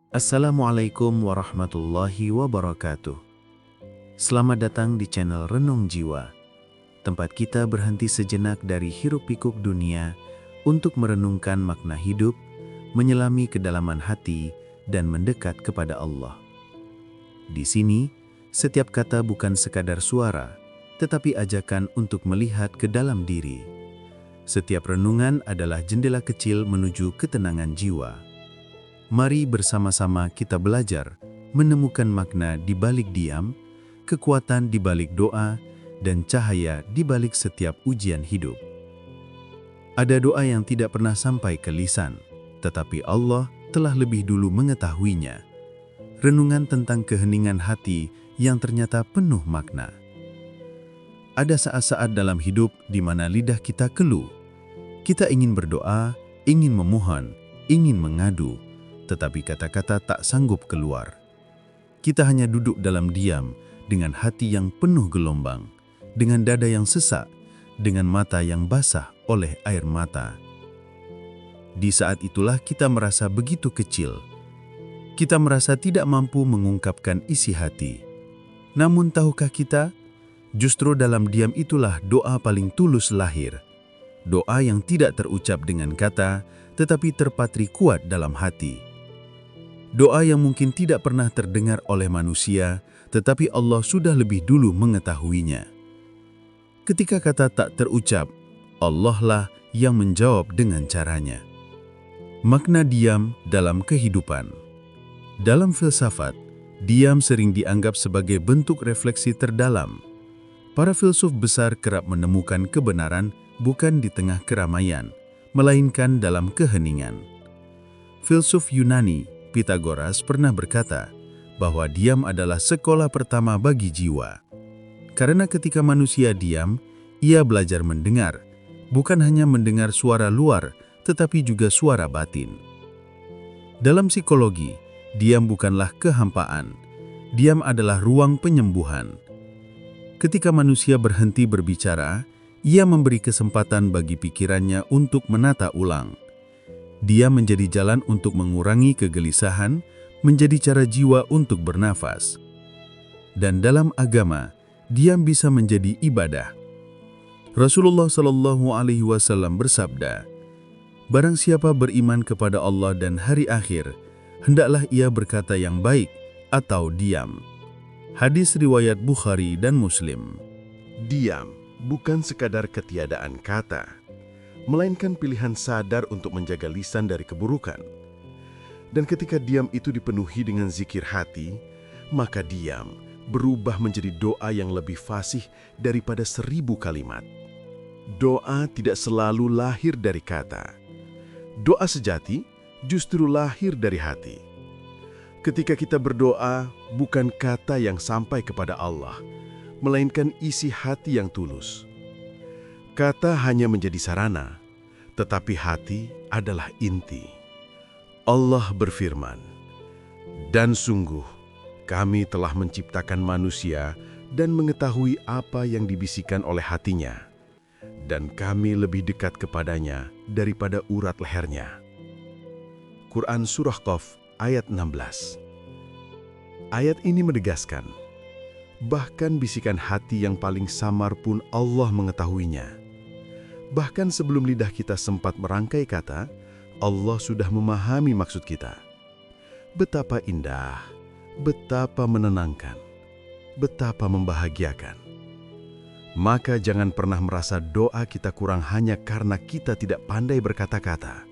Assalamualaikum warahmatullahi wabarakatuh. Selamat datang di channel Renung Jiwa, tempat kita berhenti sejenak dari hiruk-pikuk dunia untuk merenungkan makna hidup, menyelami kedalaman hati, dan mendekat kepada Allah. Di sini, setiap kata bukan sekadar suara, tetapi ajakan untuk melihat ke dalam diri. Setiap renungan adalah jendela kecil menuju ketenangan jiwa. Mari bersama-sama kita belajar menemukan makna di balik diam, kekuatan di balik doa, dan cahaya di balik setiap ujian hidup. Ada doa yang tidak pernah sampai ke lisan, tetapi Allah telah lebih dulu mengetahuinya. Renungan tentang keheningan hati yang ternyata penuh makna. Ada saat-saat dalam hidup di mana lidah kita keluh. Kita ingin berdoa, ingin memohon, ingin mengadu, tetapi kata-kata tak sanggup keluar. Kita hanya duduk dalam diam dengan hati yang penuh gelombang, dengan dada yang sesak, dengan mata yang basah oleh air mata. Di saat itulah kita merasa begitu kecil. Kita merasa tidak mampu mengungkapkan isi hati. Namun tahukah kita, justru dalam diam itulah doa paling tulus lahir. Doa yang tidak terucap dengan kata, tetapi terpatri kuat dalam hati. Doa yang mungkin tidak pernah terdengar oleh manusia, tetapi Allah sudah lebih dulu mengetahuinya. Ketika kata tak terucap, Allah lah yang menjawab dengan caranya. Makna diam dalam kehidupan. Dalam filsafat, diam sering dianggap sebagai bentuk refleksi terdalam. Para filsuf besar kerap menemukan kebenaran bukan di tengah keramaian, melainkan dalam keheningan. Filsuf Yunani Pythagoras pernah berkata bahwa diam adalah sekolah pertama bagi jiwa. Karena ketika manusia diam, ia belajar mendengar, bukan hanya mendengar suara luar, tetapi juga suara batin. Dalam psikologi, diam bukanlah kehampaan. Diam adalah ruang penyembuhan. Ketika manusia berhenti berbicara, ia memberi kesempatan bagi pikirannya untuk menata ulang. Dia menjadi jalan untuk mengurangi kegelisahan, menjadi cara jiwa untuk bernafas. Dan dalam agama, diam bisa menjadi ibadah. Rasulullah SAW bersabda, "Barang siapa beriman kepada Allah dan hari akhir, hendaklah ia berkata yang baik atau diam." Hadis riwayat Bukhari dan Muslim. Diam bukan sekadar ketiadaan kata, melainkan pilihan sadar untuk menjaga lisan dari keburukan. Dan ketika diam itu dipenuhi dengan zikir hati, maka diam berubah menjadi doa yang lebih fasih daripada 1000 kalimat. Doa tidak selalu lahir dari kata. Doa sejati justru lahir dari hati. Ketika kita berdoa, bukan kata yang sampai kepada Allah, melainkan isi hati yang tulus. Kata hanya menjadi sarana, tetapi hati adalah inti. Allah berfirman, "Dan sungguh, kami telah menciptakan manusia dan mengetahui apa yang dibisikkan oleh hatinya, dan kami lebih dekat kepadanya daripada urat lehernya." Quran Surah Qaf ayat 16. Ayat ini menegaskan, bahkan bisikan hati yang paling samar pun Allah mengetahuinya. Bahkan sebelum lidah kita sempat merangkai kata, Allah sudah memahami maksud kita. Betapa indah, betapa menenangkan, betapa membahagiakan. Maka jangan pernah merasa doa kita kurang hanya karena kita tidak pandai berkata-kata.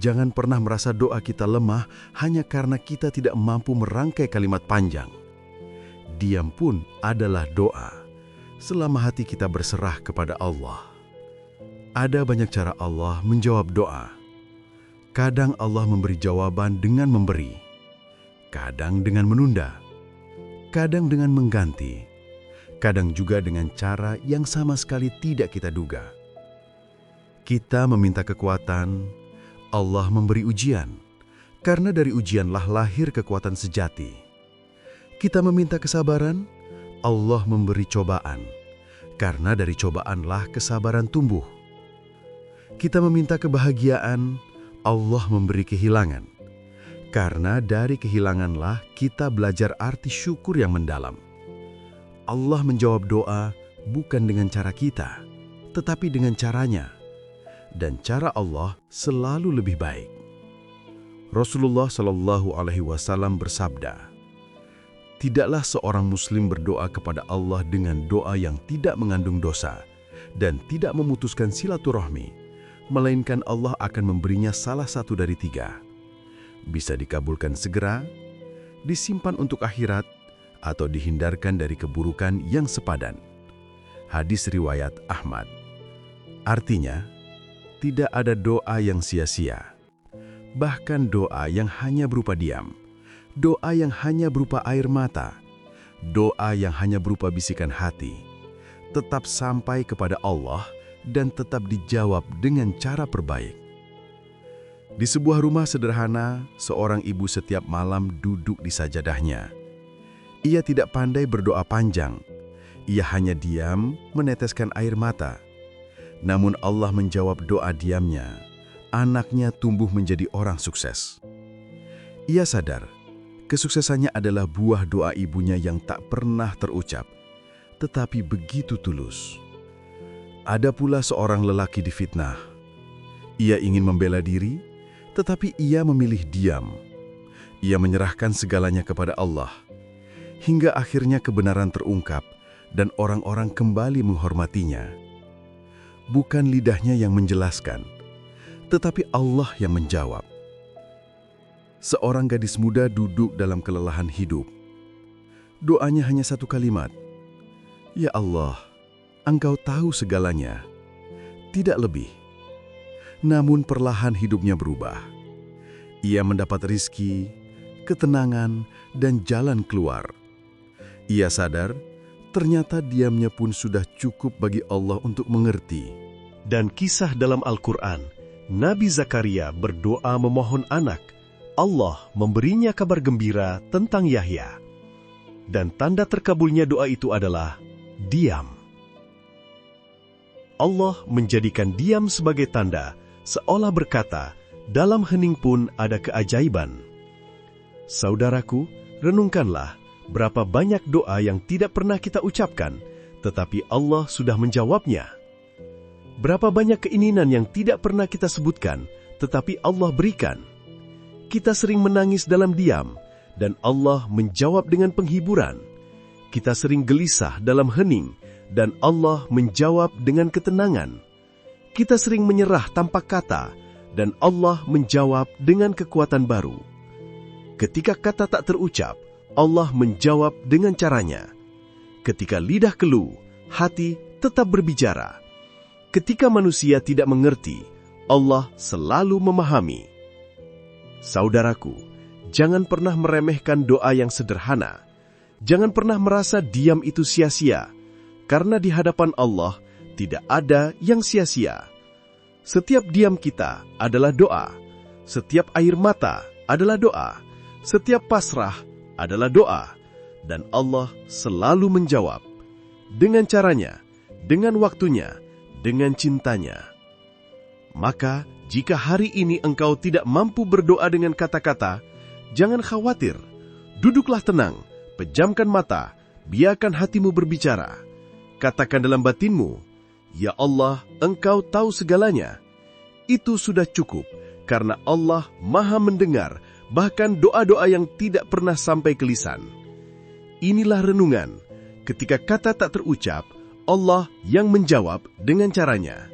Jangan pernah merasa doa kita lemah hanya karena kita tidak mampu merangkai kalimat panjang. Diam pun adalah doa, selama hati kita berserah kepada Allah. Ada banyak cara Allah menjawab doa. Kadang Allah memberi jawaban dengan memberi, kadang dengan menunda, kadang dengan mengganti, kadang juga dengan cara yang sama sekali tidak kita duga. Kita meminta kekuatan, Allah memberi ujian, karena dari ujianlah lahir kekuatan sejati. Kita meminta kesabaran, Allah memberi cobaan, karena dari cobaanlah kesabaran tumbuh. Kita meminta kebahagiaan, Allah memberi kehilangan, Karena dari kehilanganlah kita belajar arti syukur yang mendalam. Allah menjawab doa bukan dengan cara kita, tetapi dengan caranya. Dan cara Allah selalu lebih baik. Rasulullah Shallallahu Alaihi Wasallam bersabda, "Tidaklah seorang muslim berdoa kepada Allah dengan doa yang tidak mengandung dosa dan tidak memutuskan silaturahmi, melainkan Allah akan memberinya salah satu dari tiga. Bisa dikabulkan segera, disimpan untuk akhirat, atau dihindarkan dari keburukan yang sepadan." Hadis riwayat Ahmad. Artinya, tidak ada doa yang sia-sia. Bahkan doa yang hanya berupa diam, doa yang hanya berupa air mata, doa yang hanya berupa bisikan hati, tetap sampai kepada Allah dan tetap dijawab dengan cara terbaik. Di sebuah rumah sederhana, seorang ibu setiap malam duduk di sajadahnya. Ia tidak pandai berdoa panjang. Ia hanya diam, meneteskan air mata. Namun Allah menjawab doa diamnya. Anaknya tumbuh menjadi orang sukses. Ia sadar, kesuksesannya adalah buah doa ibunya yang tak pernah terucap, tetapi begitu tulus. Ada pula seorang lelaki difitnah. Ia ingin membela diri, tetapi ia memilih diam. Ia menyerahkan segalanya kepada Allah. Hingga akhirnya kebenaran terungkap dan orang-orang kembali menghormatinya. Bukan lidahnya yang menjelaskan, tetapi Allah yang menjawab. Seorang gadis muda duduk dalam kelelahan hidup. Doanya hanya satu kalimat, "Ya Allah, Engkau tahu segalanya." Tidak lebih. Namun perlahan hidupnya berubah. Ia mendapat rizki, ketenangan, dan jalan keluar. Ia sadar, ternyata diamnya pun sudah cukup bagi Allah untuk mengerti. Dan kisah dalam Al-Quran, Nabi Zakaria berdoa memohon anak. Allah memberinya kabar gembira tentang Yahya. Dan tanda terkabulnya doa itu adalah diam. Allah menjadikan diam sebagai tanda, seolah berkata, dalam hening pun ada keajaiban. Saudaraku, renungkanlah berapa banyak doa yang tidak pernah kita ucapkan, tetapi Allah sudah menjawabnya. Berapa banyak keinginan yang tidak pernah kita sebutkan, tetapi Allah berikan. Kita sering menangis dalam diam, dan Allah menjawab dengan penghiburan. Kita sering gelisah dalam hening, dan Allah menjawab dengan ketenangan. Kita sering menyerah tanpa kata, dan Allah menjawab dengan kekuatan baru. Ketika kata tak terucap, Allah menjawab dengan caranya. Ketika lidah keluh, hati tetap berbicara. Ketika manusia tidak mengerti, Allah selalu memahami. Saudaraku, jangan pernah meremehkan doa yang sederhana. Jangan pernah merasa diam itu sia-sia, karena di hadapan Allah tidak ada yang sia-sia. Setiap diam kita adalah doa. Setiap air mata adalah doa. Setiap pasrah adalah doa. Dan Allah selalu menjawab. Dengan caranya, dengan waktunya, dengan cintanya. Maka, jika hari ini engkau tidak mampu berdoa dengan kata-kata, jangan khawatir. Duduklah tenang, pejamkan mata, biarkan hatimu berbicara. Katakan dalam batinmu, "Ya Allah, Engkau tahu segalanya." Itu sudah cukup, karena Allah Maha mendengar, bahkan doa-doa yang tidak pernah sampai ke lisan. Inilah renungan, ketika kata tak terucap, Allah yang menjawab dengan caranya.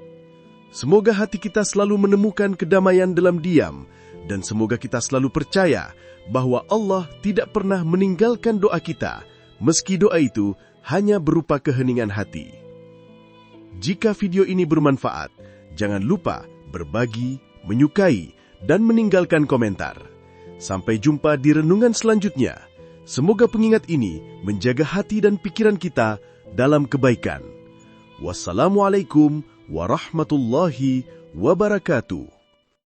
Semoga hati kita selalu menemukan kedamaian dalam diam, dan semoga kita selalu percaya bahwa Allah tidak pernah meninggalkan doa kita, meski doa itu hanya berupa keheningan hati. Jika video ini bermanfaat, jangan lupa berbagi, menyukai, dan meninggalkan komentar. Sampai jumpa di renungan selanjutnya. Semoga pengingat ini menjaga hati dan pikiran kita dalam kebaikan. Wassalamualaikum warahmatullahi wabarakatuh.